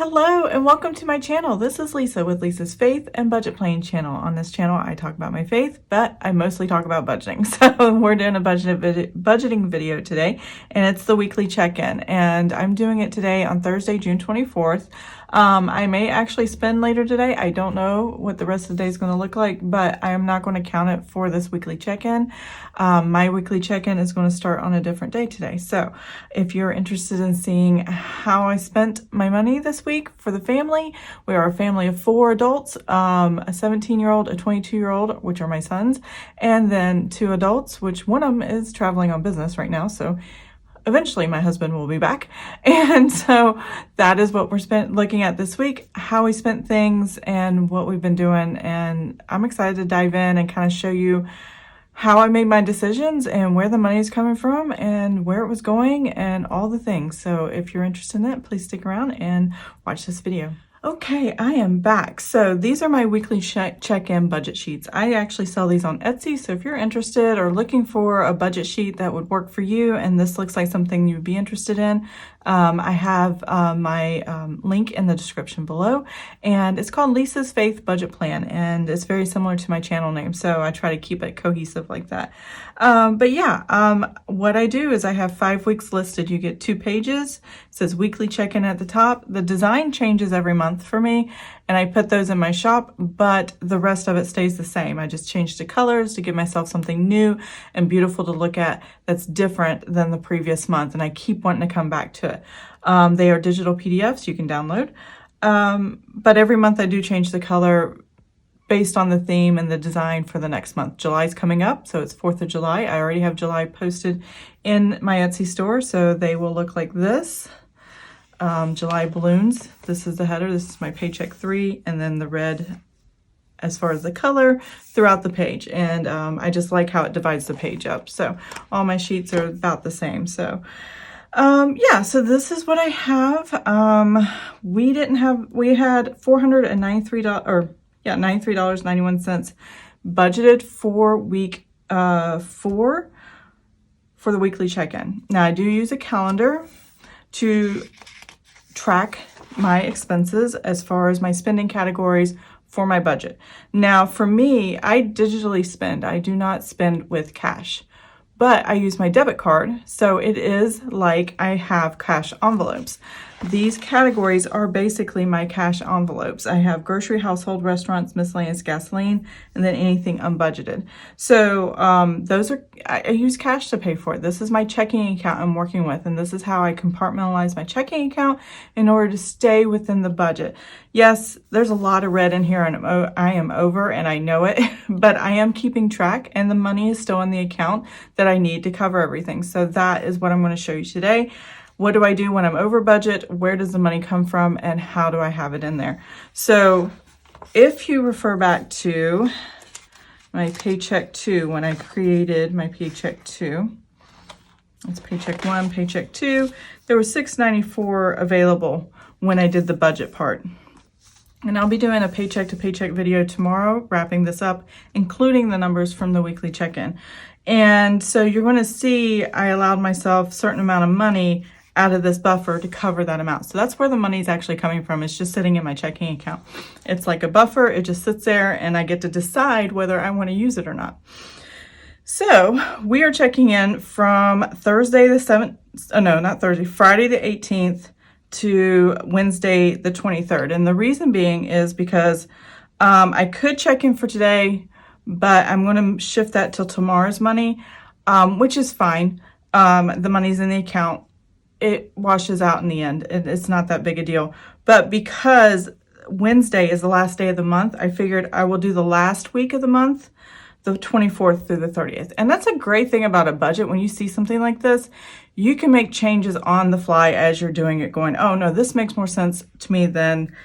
Hello and welcome to my channel. This is Lisa with Lisa's Faith and Budget Planning channel. On this channel, I talk about my faith, but I mostly talk about budgeting. So we're doing a budgeting video today, and it's the weekly check-in. And I'm doing it today on Thursday, June 24th. I may actually spend later today. I don't know what the rest of the day is going to look like, but I am not going to count it for this weekly check-in. My weekly check-in is going to start on a different day today. So if you're interested in seeing how I spent my money this week for the family, we are a family of 4 adults, a 17-year-old, a 22-year-old, which are my sons, and then 2 adults, which one of them is traveling on business right now. So eventually my husband will be back. And so that is what we're looking at this week, how we spent things and what we've been doing. And I'm excited to dive in and kind of show you how I made my decisions and where the money is coming from and where it was going and all the things. So if you're interested in that, please stick around and watch this video. Okay, I am back. So these are my weekly check-in budget sheets. I actually sell these on Etsy. So if you're interested or looking for a budget sheet that would work for you, and this looks like something you'd be interested in, I have my link in the description below, and it's called Lisa's Faith Budget Plan, and it's very similar to my channel name. So I try to keep it cohesive like that. But yeah, what I do is I have 5 weeks listed. You get 2 pages. It says weekly check-in at the top. The design changes every month for me, and I put those in my shop, but the rest of it stays the same. I just changed the colors to give myself something new and beautiful to look at that's different than the previous month, and I keep wanting to come back to it. They are digital PDFs you can download, but every month I do change the color based on the theme and the design for the next month. July's coming up, so it's 4th of July. I already have July posted in my Etsy store, so they will look like this. July balloons. This is the header. This is my paycheck 3, and then the red as far as the color throughout the page. And I just like how it divides the page up. So all my sheets are about the same. So yeah, so this is what I have. We had $493, or yeah, $93.91 budgeted for week 4 for the weekly check-in. Now I do use a calendar to track my expenses as far as my spending categories for my budget. Now for me, I digitally spend. I do not spend with cash, but I use my debit card, so it is like I have cash envelopes. These categories are basically my cash envelopes. I have grocery, household, restaurants, miscellaneous, gasoline, and then anything unbudgeted. So I use cash to pay for it. This is my checking account I'm working with, and this is how I compartmentalize my checking account in order to stay within the budget. Yes, there's a lot of red in here, and I am over, and I know it, but I am keeping track, and the money is still in the account that I need to cover everything. So that is what I'm going to show you today. What do I do when I'm over budget? Where does the money come from? And how do I have it in there? So if you refer back to my paycheck 2, when I created my paycheck 2, it's paycheck 1, paycheck 2, there was $694 available when I did the budget part. And I'll be doing a paycheck to paycheck video tomorrow, wrapping this up, including the numbers from the weekly check-in. And so you're going to see I allowed myself a certain amount of money out of this buffer to cover that amount. So that's where the money is actually coming from. It's just sitting in my checking account. It's like a buffer. It just sits there, and I get to decide whether I want to use it or not. So we are checking in from Thursday the 7th, Friday the 18th to Wednesday the 23rd. And the reason being is because I could check in for today, but I'm going to shift that till tomorrow's money, which is fine. The money's in the account. It washes out in the end. It's not that big a deal. But because Wednesday is the last day of the month, I figured I will do the last week of the month, the 24th through the 30th. And that's a great thing about a budget. When you see something like this, you can make changes on the fly as you're doing it, going, oh no, this makes more sense to me than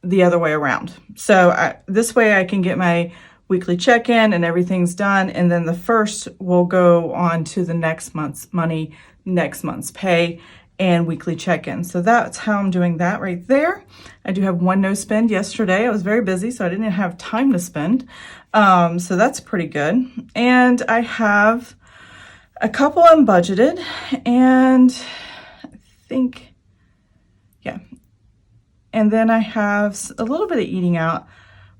the other way around. So this way I can get my weekly check-in and everything's done, and then the first will go on to the next month's money, next month's pay, and weekly check-in. So that's how I'm doing that right there. I do have 1 no spend yesterday. I was very busy, so I didn't have time to spend. So that's pretty good. And I have a couple unbudgeted, and I think, yeah, And then I have a little bit of eating out,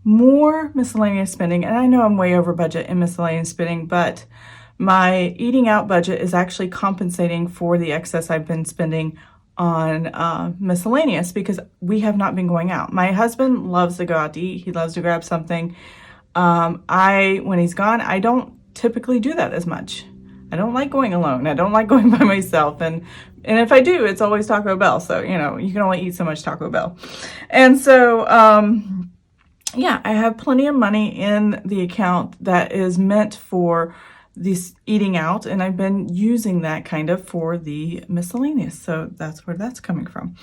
more miscellaneous spending. And I know I'm way over budget in miscellaneous spending, but my eating out budget is actually compensating for the excess I've been spending on miscellaneous because we have not been going out. My husband loves to go out to eat. He loves to grab something. When he's gone, I don't typically do that as much. I don't like going alone. I don't like going by myself. And if I do, it's always Taco Bell. So, you know, you can only eat so much Taco Bell. And so, yeah, I have plenty of money in the account that is meant for this eating out, and I've been using that kind of for the miscellaneous. So that's where that's coming from.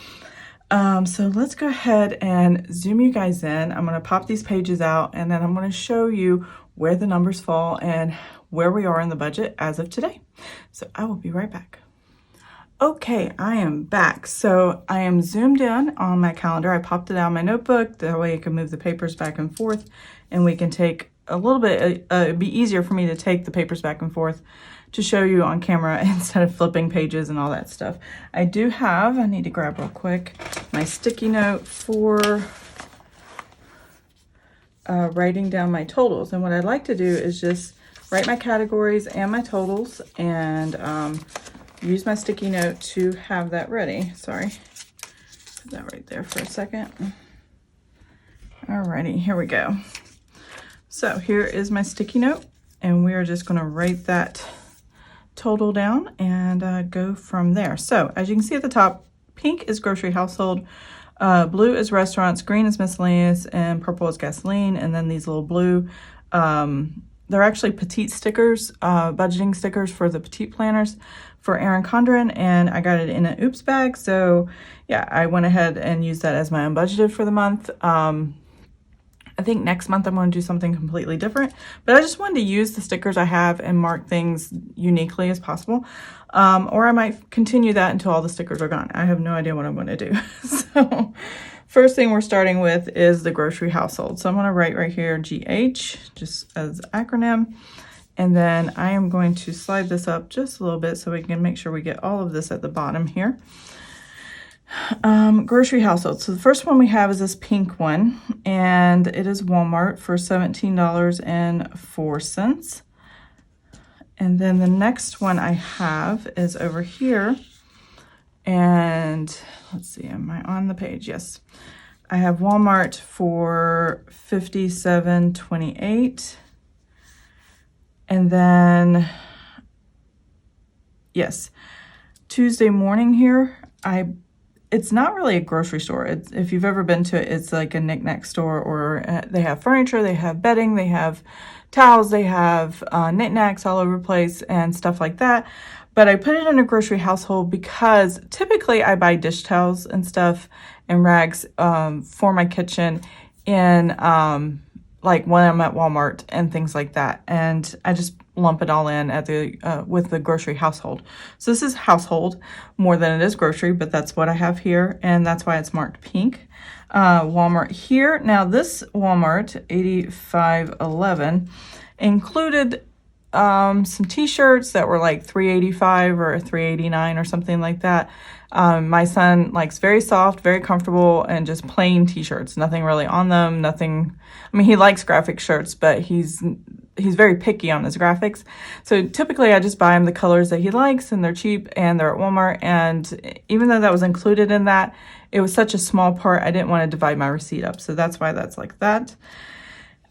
So let's go ahead and zoom you guys in. I'm going to pop these pages out, and then I'm going to show you where the numbers fall and where we are in the budget as of today. So I will be right back. Okay, I am back. So I am zoomed in on my calendar. I popped it out of my notebook. That way I can move the papers back and forth, and we can take a little bit, it'd be easier for me to take the papers back and forth to show you on camera instead of flipping pages and all that stuff. I do have, I need to grab real quick, my sticky note for writing down my totals. And what I'd like to do is just write my categories and my totals and use my sticky note to have that ready. Sorry, put that right there for a second. Alrighty, here we go. So here is my sticky note, and we are just going to write that total down and go from there. So as you can see at the top, pink is grocery household, blue is restaurants, green is miscellaneous, and purple is gasoline. And then these little blue, they're actually petite stickers, budgeting stickers for the petite planners for Erin Condren, and I got it in an oops bag. So yeah, I went ahead and used that as my unbudgeted for the month. I think next month I'm going to do something completely different, but I just wanted to use the stickers I have and mark things uniquely as possible. Or I might continue that until all the stickers are gone. I have no idea what I'm going to do. So first thing we're starting with is the grocery household. So I'm going to write right here GH just as acronym. And then I am going to slide this up just a little bit so we can make sure we get all of this at the bottom here. Grocery household. So the first one we have is this pink one, and it is Walmart for $17.04. And then the next one I have is over here, and let's see, am I on the page? Yes. I have Walmart for $57.28. And then, yes, Tuesday morning here, it's not really a grocery store. If you've ever been to it, it's like a knick-knack store, or they have furniture, they have bedding, they have towels, they have knickknacks all over the place and stuff like that. But I put it in a grocery household because typically I buy dish towels and stuff and rags for my kitchen in like when I'm at Walmart and things like that. And I just lump it all in at the with the grocery household. So this is household more than it is grocery, but that's what I have here, and that's why it's marked pink. Walmart here. Now this Walmart 85.11 included some t-shirts that were like $3.85 or $3.89 or something like that. My son likes very soft, very comfortable, and just plain t-shirts, nothing really on them, nothing. I mean, he likes graphic shirts, but he's very picky on his graphics. So typically I just buy him the colors that he likes, and they're cheap and they're at Walmart. And even though that was included in that, it was such a small part, I didn't want to divide my receipt up. So that's why that's like that.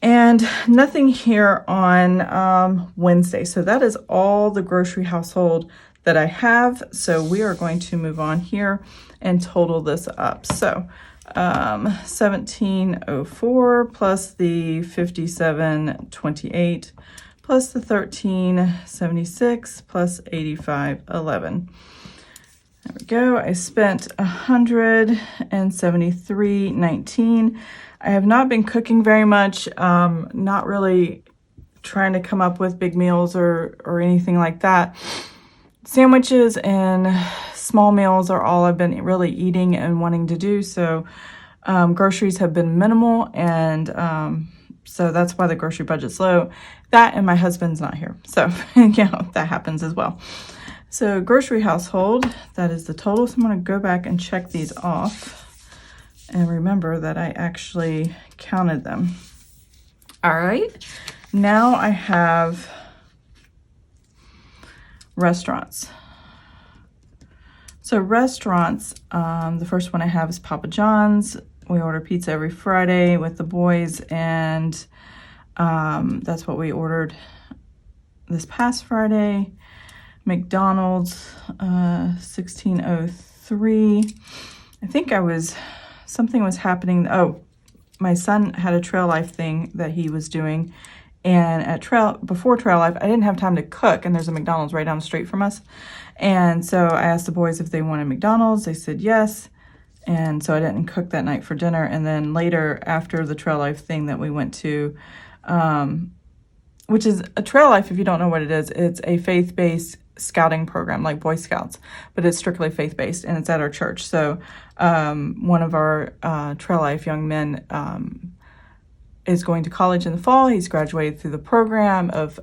And nothing here on Wednesday. So that is all the grocery household that I have. So we are going to move on here and total this up. So 1704 plus the 5728 plus the 1376 plus 8511. There we go. I spent 173.19. I have not been cooking very much, not really trying to come up with big meals or anything like that. Sandwiches and small meals are all I've been really eating and wanting to do. So groceries have been minimal, and so that's why the grocery budget's low. That and my husband's not here. So yeah, that happens as well. So grocery household, that is the total. So I'm going to go back and check these off. and remember that I actually counted them. All right, now I have restaurants. So restaurants, the first one I have is Papa John's. We order pizza every Friday with the boys, and that's what we ordered this past Friday. McDonald's, 1603. I think something was happening. Oh, my son had a Trail Life thing that he was doing. And before Trail Life, I didn't have time to cook, and there's a McDonald's right down the street from us. And so I asked the boys if they wanted McDonald's. They said yes. And so I didn't cook that night for dinner. And then later, after the Trail Life thing that we went to, which is a Trail Life, if you don't know what it is, it's a faith-based scouting program like Boy Scouts, but it's strictly faith-based, and it's at our church. So one of our Trail Life young men is going to college in the fall. He's graduated through the program of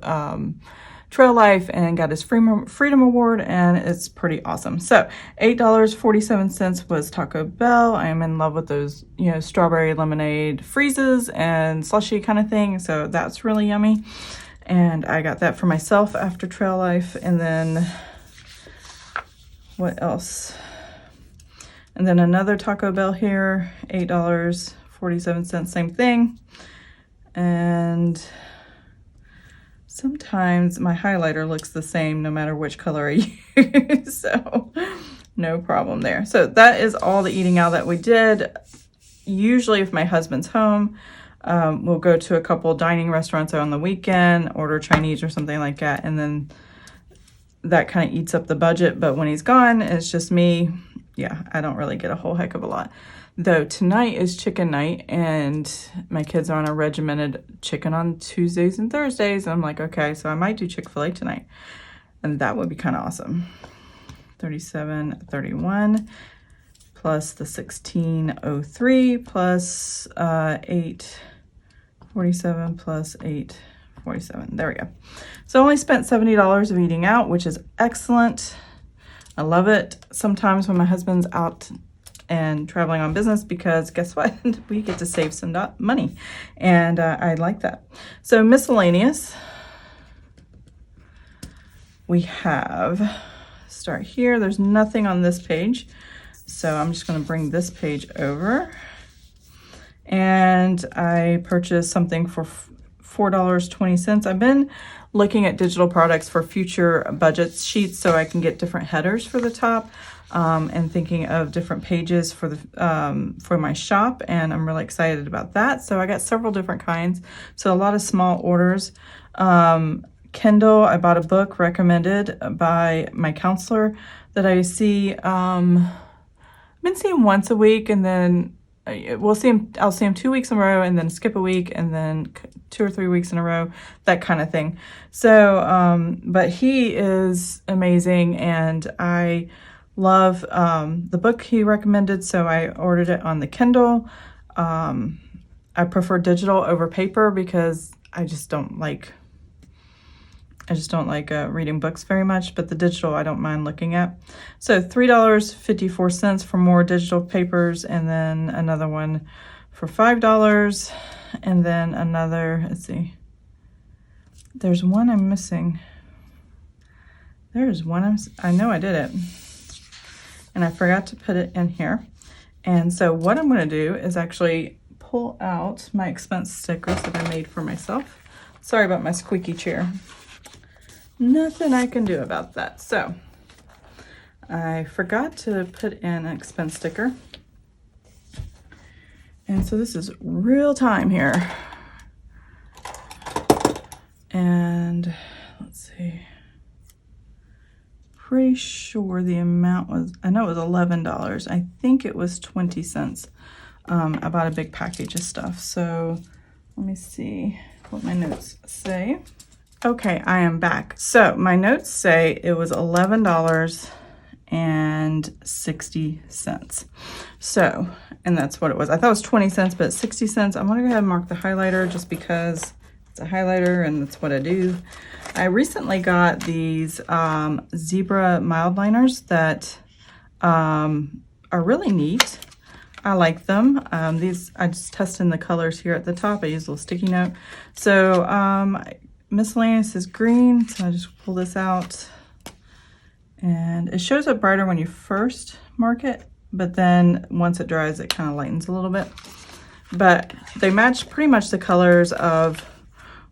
Trail Life and got his Freedom Award, and it's pretty awesome. So $8.47 was Taco Bell. I am in love with those, strawberry lemonade freezes and slushy kind of thing. So that's really yummy. And I got that for myself after Trail Life. And then what else? And then another Taco Bell here, $8.47, same thing. And sometimes my highlighter looks the same no matter which color I use, so no problem there. So that is all the eating out that we did. Usually if my husband's home, we'll go to a couple dining restaurants on the weekend, order Chinese or something like that, and then that kind of eats up the budget. But when he's gone, it's just me. Yeah, I don't really get a whole heck of a lot. Though tonight is chicken night, and my kids are on a regimented chicken on Tuesdays and Thursdays. And I'm like, okay, so I might do Chick-fil-A tonight. And that would be kind of awesome. $37.31 plus the $16.03 plus $8.47 plus $8.47. There we go. So I only spent $70 of eating out, which is excellent. I love it sometimes when my husband's out and traveling on business, because guess what? We get to save some money, and I like that. So miscellaneous, we have, start here. There's nothing on this page, so I'm just going to bring this page over, and I purchased something for $4.20. I've been looking at digital products for future budget sheets so I can get different headers for the top. And thinking of different pages for the for my shop, and I'm really excited about that. So I got several different kinds, so a lot of small orders. Kindle, I bought a book recommended by my counselor that I see. I've been seeing once a week, and then I'll see him 2 weeks in a row, and then skip a week, and then 2 or 3 weeks in a row, that kind of thing. So but he is amazing, and I love the book he recommended, so I ordered it on the Kindle. I prefer digital over paper because I just don't like reading books very much, but the digital I don't mind looking at. So $3.54 for more digital papers, and then another one for $5, and then another, let's see, there's one I'm missing. There's one I know I did it, and I forgot to put it in here. And so what I'm going to do is actually pull out my expense stickers that I made for myself. Sorry about my squeaky chair. Nothing I can do about that. So I forgot to put in an expense sticker. And so this is real time here. And let's see. Pretty sure the amount was, I know it was $11. I think it was 20 cents. I bought a big package of stuff. So let me see what my notes say. Okay, I am back. So my notes say it was $11.60. So, and that's what it was. I thought it was 20 cents, but 60 cents. I'm gonna go ahead and mark the highlighter just because it's a highlighter and that's what I do. I recently got these zebra mild liners that are really neat. I like them. These, I just tested the colors here at the top. I used a little sticky note. So Miscellaneous is green, so I just pull this out. And it shows up brighter when you first mark it, but then once it dries, it kind of lightens a little bit. But they match pretty much the colors of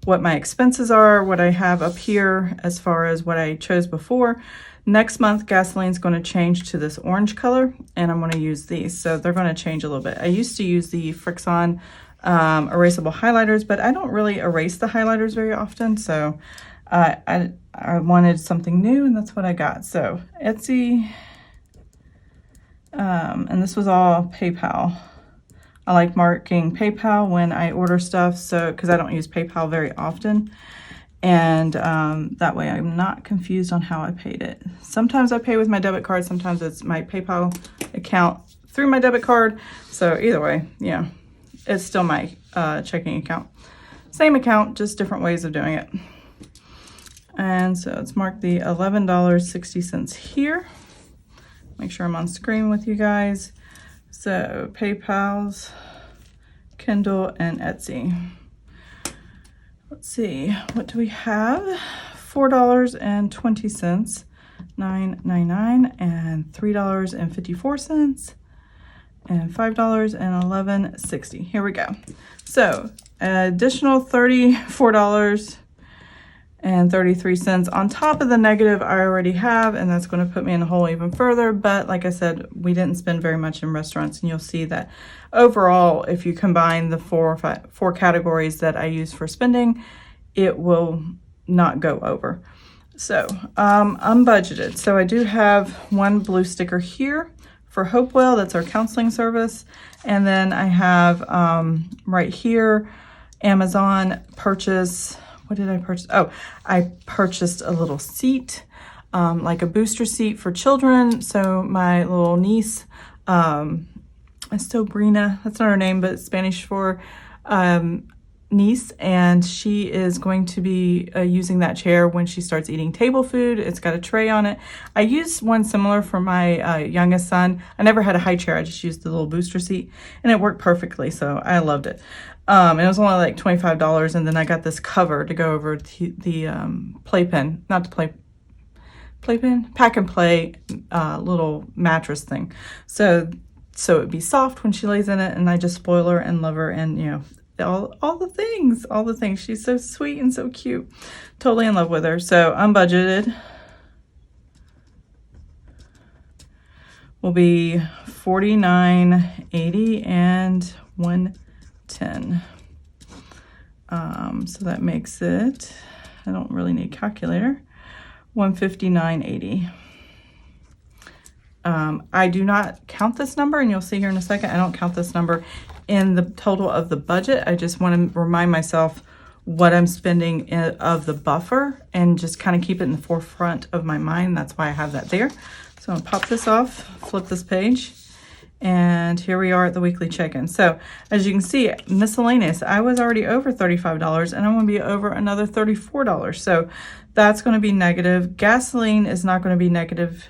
what my expenses are, what I have up here as far as what I chose before. Next month, gasoline's going to change to this orange color, and I'm going to use these. So they're going to change a little bit. I used to use the Frixon erasable highlighters, but I don't really erase the highlighters very often. So I wanted something new, and that's what I got. So Etsy, and this was all PayPal. I like marking PayPal when I order stuff, so because I don't use PayPal very often. And that way I'm not confused on how I paid it. Sometimes I pay with my debit card, sometimes it's my PayPal account through my debit card. So either way, yeah, it's still my checking account. Same account, just different ways of doing it. And so it's marked the $11.60 here. Make sure I'm on screen with you guys. So PayPal's, Kindle, and Etsy. Let's see, what do we have? $4.20, $9.99, and $3.54, and $5.11.60. Here we go. So additional $34.33 on top of the negative I already have, and that's going to put me in the hole even further. But like I said, we didn't spend very much in restaurants, and you'll see that overall, if you combine the four categories that I use for spending, it will not go over. So unbudgeted. So I do have one blue sticker here for Hopewell. That's our counseling service. And then I have right here, Amazon purchase. What did I purchase? Oh, I purchased a little seat, like a booster seat for children. So my little niece, Sobrina, that's not her name, but it's Spanish for niece, and she is going to be using that chair when she starts eating table food. It's got a tray on it. I used one similar for my youngest son. I never had a high chair. I just used the little booster seat, and it worked perfectly, so I loved it. And it was only like $25, and then I got this cover to go over the playpen, not the playpen, pack and play little mattress thing. So it'd be soft when she lays in it, and I just spoil her and love her, and you know, all the things. She's so sweet and so cute. Totally in love with her. So unbudgeted will be $49.80 and $110. So that makes it, I don't really need a calculator, $159.80. I do not count this number, and you'll see here in a second, I don't count this number in the total of the budget. I just want to remind myself what I'm spending of the buffer and just kind of keep it in the forefront of my mind. That's why I have that there. So I'm gonna pop this off, flip this page, and here we are at the weekly check-in. So as you can see, miscellaneous, I was already over $35, and I'm gonna be over another $34. So that's gonna be negative. Gasoline is not gonna be negative.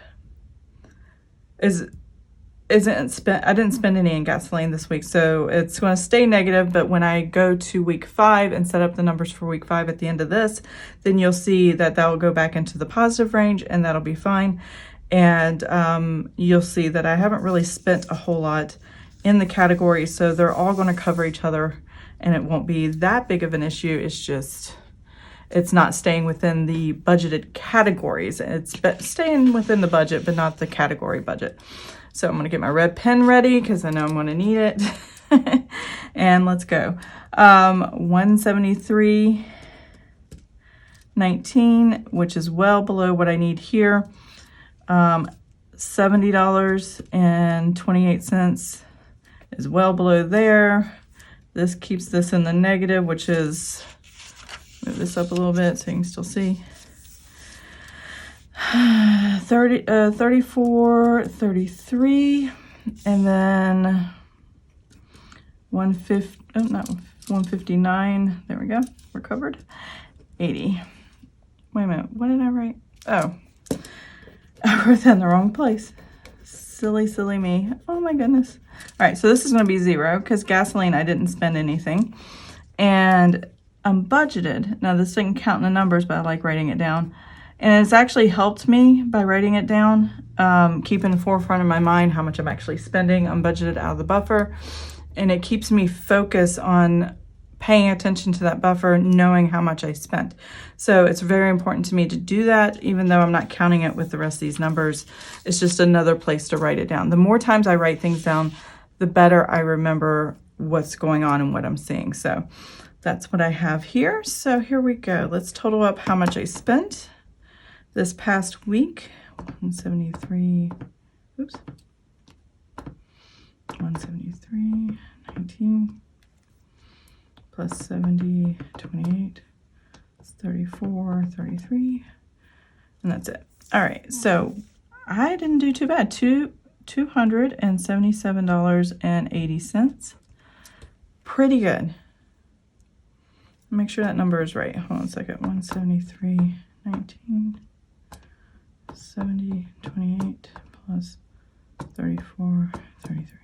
Isn't spent. I didn't spend any in gasoline this week, so it's going to stay negative. But when I go to week 5 and set up the numbers for week 5 at the end of this, then you'll see that will go back into the positive range, and that'll be fine. And you'll see that I haven't really spent a whole lot in the categories, so they're all going to cover each other, and it won't be that big of an issue. It's just, it's not staying within the budgeted categories. It's staying within the budget, but not the category budget. So I'm going to get my red pen ready because I know I'm going to need it. And let's go. 173.19, which is well below what I need here. $70.28 is well below there. This keeps this in the negative, which is, move this up a little bit so you can still see. 34.33, and then 159. There we go. We're covered. 80. Wait a minute. What did I write? Oh, I wrote that in the wrong place. Silly me. Oh my goodness. All right, so this is going to be 0 because gasoline, I didn't spend anything. And I'm budgeted. Now this didn't count in the numbers, but I like writing it down. And it's actually helped me by writing it down, keeping the forefront of my mind how much I'm actually spending. I'm budgeted out of the buffer, and it keeps me focused on paying attention to that buffer, knowing how much I spent. So it's very important to me to do that, even though I'm not counting it with the rest of these numbers. It's just another place to write it down. The more times I write things down, the better I remember what's going on and what I'm seeing. So that's what I have here. So here we go. Let's total up how much I spent this past week. 173, oops. 173.19 plus 70, 28, it's 34, 33, and that's it. All right, so I didn't do too bad. $277.80. Pretty good. Make sure that number is right. Hold on a second. 173.19, 70, 28 plus 34, 33.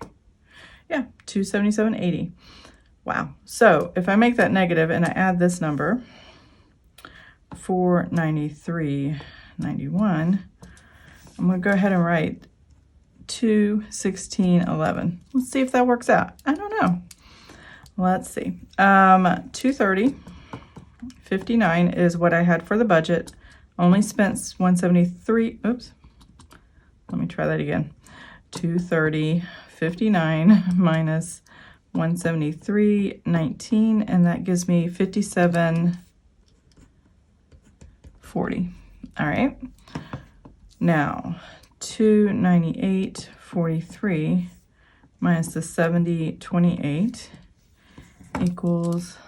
Yeah, 277.80. Wow. So if I make that negative and I add this number, 493.91, I'm going to go ahead and write 216.11. Let's see if that works out. I don't know. Let's see. 230.59 is what I had for the budget. Only spent 173. Oops. Let me try that again. 230.59 minus 173.19, and that gives me 57.40. All right. Now 298.43 minus the 70.28 equals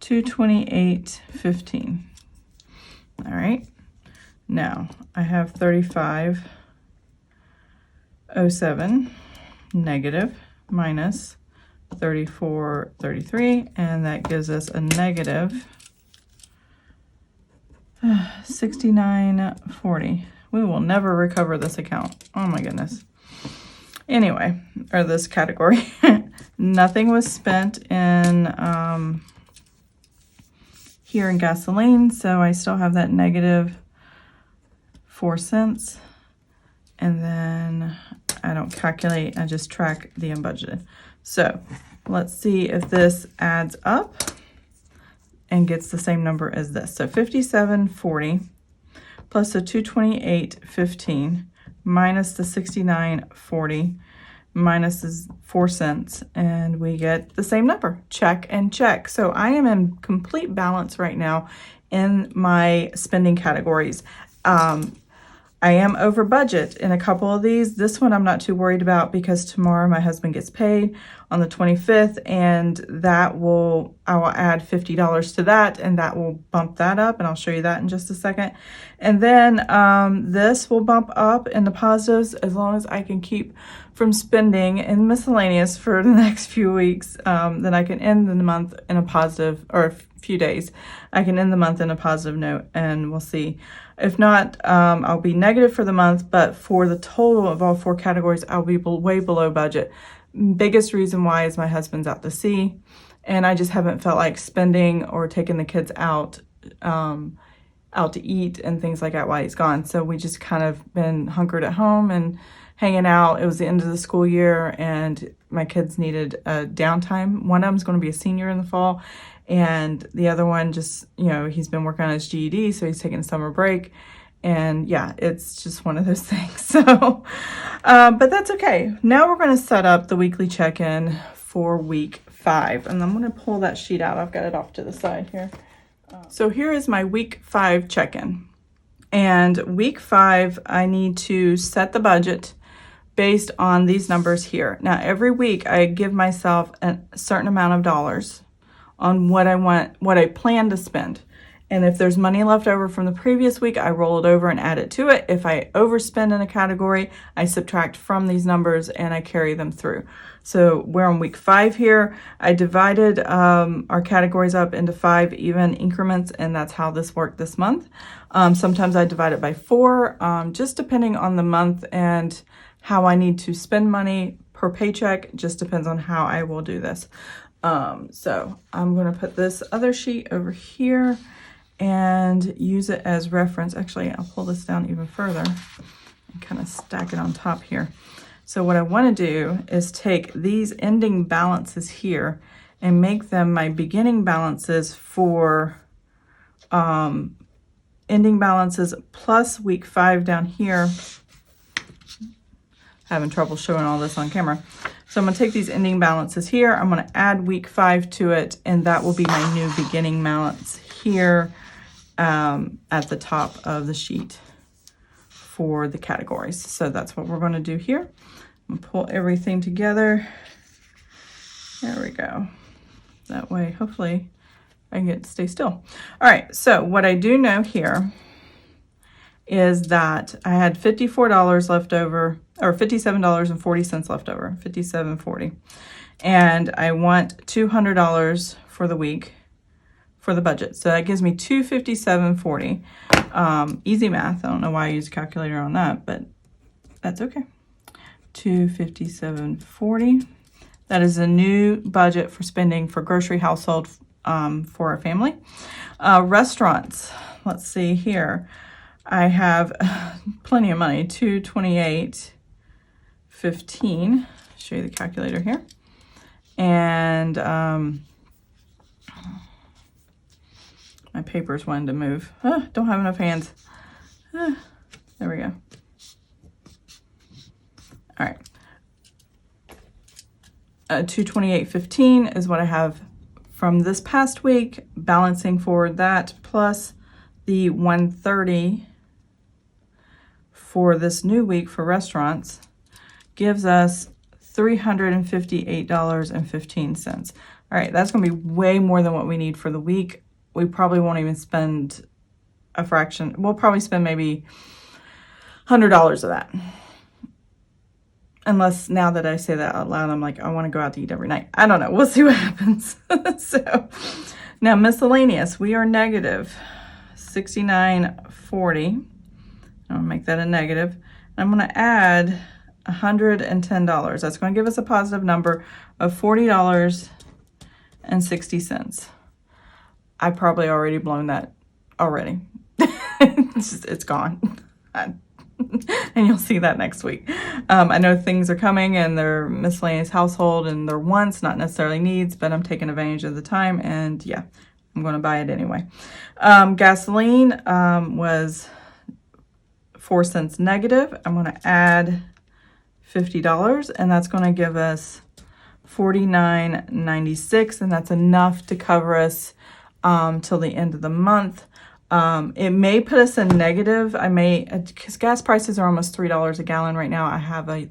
228.15. All right. Now I have 35.07 negative minus 34.33, and that gives us a negative 69.40. We will never recover this account. Oh my goodness. Anyway, or this category. Nothing was spent in here in gasoline, so I still have that negative 4 cents. And then I don't calculate, I just track the unbudgeted. So let's see if this adds up and gets the same number as this. So 57.40 plus the 228.15 minus the 69.40 minus the 4 cents, and we get the same number. Check and check. So I am in complete balance right now in my spending categories. I am over budget in a couple of these. This one I'm not too worried about because tomorrow my husband gets paid on the 25th, and I will add $50 to that, and that will bump that up, and I'll show you that in just a second. And then this will bump up in the positives as long as I can keep from spending in miscellaneous for the next few weeks. Then I can end the month in a positive, or a few days. I can end the month in a positive note, and we'll see. If not, I'll be negative for the month, but for the total of all 4 categories, I'll be way below budget. Biggest reason why is my husband's out to sea, and I just haven't felt like spending or taking the kids out to eat and things like that while he's gone. So we just kind of been hunkered at home and hanging out. It was the end of the school year, and my kids needed a downtime. One of them's going to be a senior in the fall, and the other one just, he's been working on his GED, so he's taking a summer break. And yeah, it's just one of those things. So, but that's okay. Now we're going to set up the weekly check-in for week 5. And I'm going to pull that sheet out. I've got it off to the side here. So here is my week 5 check-in. And week 5, I need to set the budget based on these numbers here. Now, every week I give myself a certain amount of dollars on what I plan to spend. And if there's money left over from the previous week, I roll it over and add it to it. If I overspend in a category, I subtract from these numbers and I carry them through. So we're on week 5 here. I divided our categories up into 5 even increments, and that's how this worked this month. Sometimes I divide it by 4, just depending on the month and how I need to spend money per paycheck. It just depends on how I will do this. So I'm going to put this other sheet over here and use it as reference. Actually, I'll pull this down even further and kind of stack it on top here. So what I want to do is take these ending balances here and make them my beginning balances for ending balances plus week 5 down here. Having trouble showing all this on camera. So I'm going to take these ending balances here. I'm going to add week 5 to it, and that will be my new beginning balance here at the top of the sheet for the categories. So that's what we're going to do here. I'm going to pull everything together. There we go. That way, hopefully, I can get to stay still. All right, so what I do know here is that I had $54 left over, or $57.40 left over, $57.40. And I want $200 for the week for the budget. So that gives me $257.40. Easy math. I don't know why I use a calculator on that, but that's okay. $257.40. That is a new budget for spending for grocery household for our family. Restaurants. Let's see here. I have plenty of money, $228.15. Show you the calculator here. And my paper's wanting to move. Don't have enough hands. There we go. All right. $228.15 is what I have from this past week, balancing for that plus the $130 for this new week for restaurants gives us $358.15. All right, that's going to be way more than what we need for the week. We probably won't even spend a fraction. We'll probably spend maybe $100 of that. Unless now that I say that out loud, I'm like, I want to go out to eat every night. I don't know. We'll see what happens. So now miscellaneous, we are negative $69.40. I'll make that a negative. I'm going to add $110. That's going to give us a positive number of $40.60. I've probably already blown that already. It's gone. And you'll see that next week. I know things are coming and they're miscellaneous household and they're wants, not necessarily needs, but I'm taking advantage of the time and yeah, I'm going to buy it anyway. Gasoline was 4 cents negative. I'm going to add $50 and that's going to give us $49.96 and that's enough to cover us till the end of the month. It may put us in negative. Because gas prices are almost $3 a gallon right now. I have a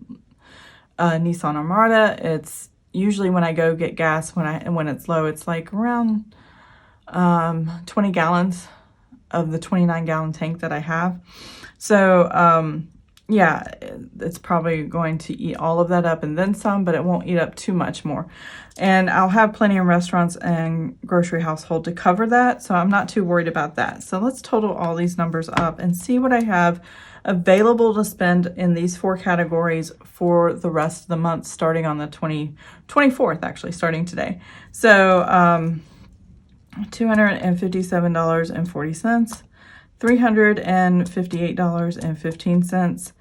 Nissan Armada. It's usually when I go get gas, when it's low, it's like around 20 gallons of the 29-gallon tank that I have. So, yeah, it's probably going to eat all of that up and then some, but it won't eat up too much more. And I'll have plenty of restaurants and grocery household to cover that, so I'm not too worried about that. So let's total all these numbers up and see what I have available to spend in these 4 categories for the rest of the month, starting on the 24th, actually, starting today. So $257.40, $358.15,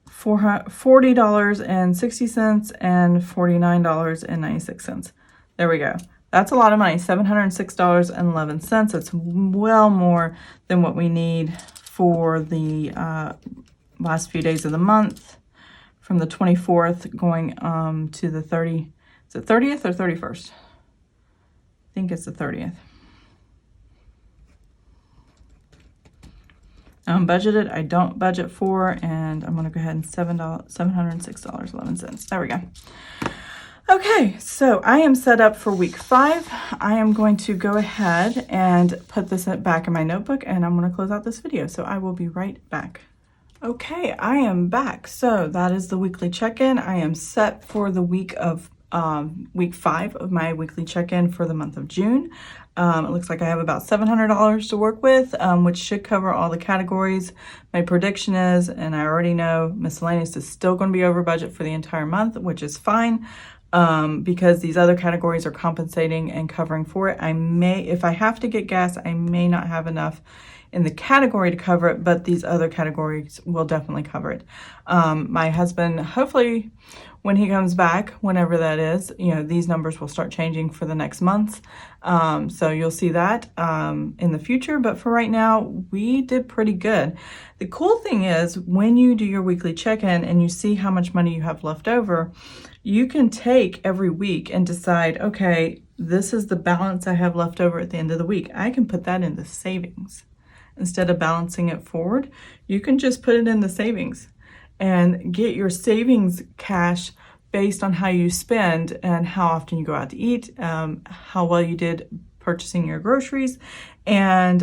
$40.60, and $49.96. There we go. That's a lot of money, $706.11. It's well more than what we need for the last few days of the month, from the 24th going to the 30th. Is it 30th or 31st? I think it's the 30th. Budgeted, I don't budget for, and I'm going to go ahead and $706.11. There we go. Okay, so I am set up for week 5. I am going to go ahead and put this back in my notebook, and I'm going to close out this video. So I will be right back. Okay, I am back. So that is the weekly check-in. I am set for the week of week 5 of my weekly check-in for the month of June. It looks like I have about $700 to work with, which should cover all the categories. My prediction is, and I already know, miscellaneous is still going to be over budget for the entire month, which is fine, because these other categories are compensating and covering for it. If I have to get gas, I may not have enough in the category to cover it, but these other categories will definitely cover it. My husband, hopefully when he comes back, whenever that is, these numbers will start changing for the next month. So you'll see that in the future, but for right now, we did pretty good. The cool thing is when you do your weekly check-in and you see how much money you have left over, you can take every week and decide, okay, this is the balance I have left over at the end of the week. I can put that into savings. Instead of balancing it forward, you can just put it in the savings and get your savings cash based on how you spend and how often you go out to eat, how well you did purchasing your groceries, and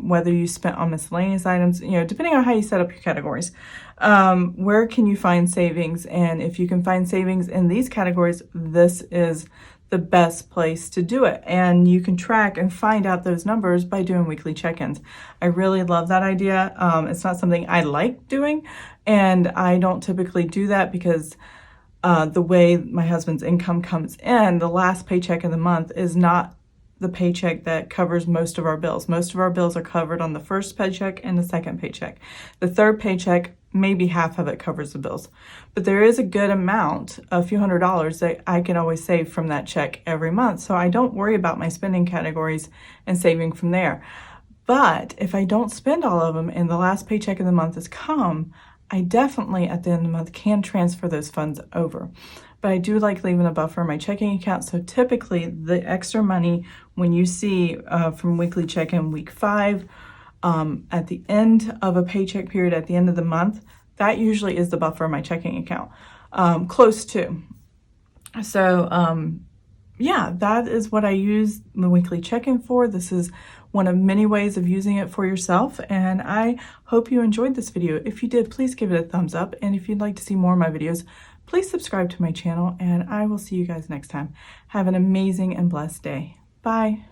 whether you spent on miscellaneous items, depending on how you set up your categories. Where can you find savings? And if you can find savings in these categories, this is the best place to do it. And you can track and find out those numbers by doing weekly check-ins. I really love that idea. It's not something I like doing, and I don't typically do that because the way my husband's income comes in, the last paycheck of the month is not the paycheck that covers most of our bills. Most of our bills are covered on the first paycheck and the second paycheck. The third paycheck, maybe half of it covers the bills. But there is a good amount, a few $100s, that I can always save from that check every month. So I don't worry about my spending categories and saving from there. But if I don't spend all of them and the last paycheck of the month has come, I definitely at the end of the month can transfer those funds over. But I do like leaving a buffer in my checking account. So typically the extra money when you see from weekly check-in week 5, at the end of a paycheck period, at the end of the month, that usually is the buffer in my checking account, close to. So yeah, that is what I use the weekly check-in for. This is one of many ways of using it for yourself, and I hope you enjoyed this video. If you did, please give it a thumbs up, and if you'd like to see more of my videos, please subscribe to my channel, and I will see you guys next time. Have an amazing and blessed day. Bye.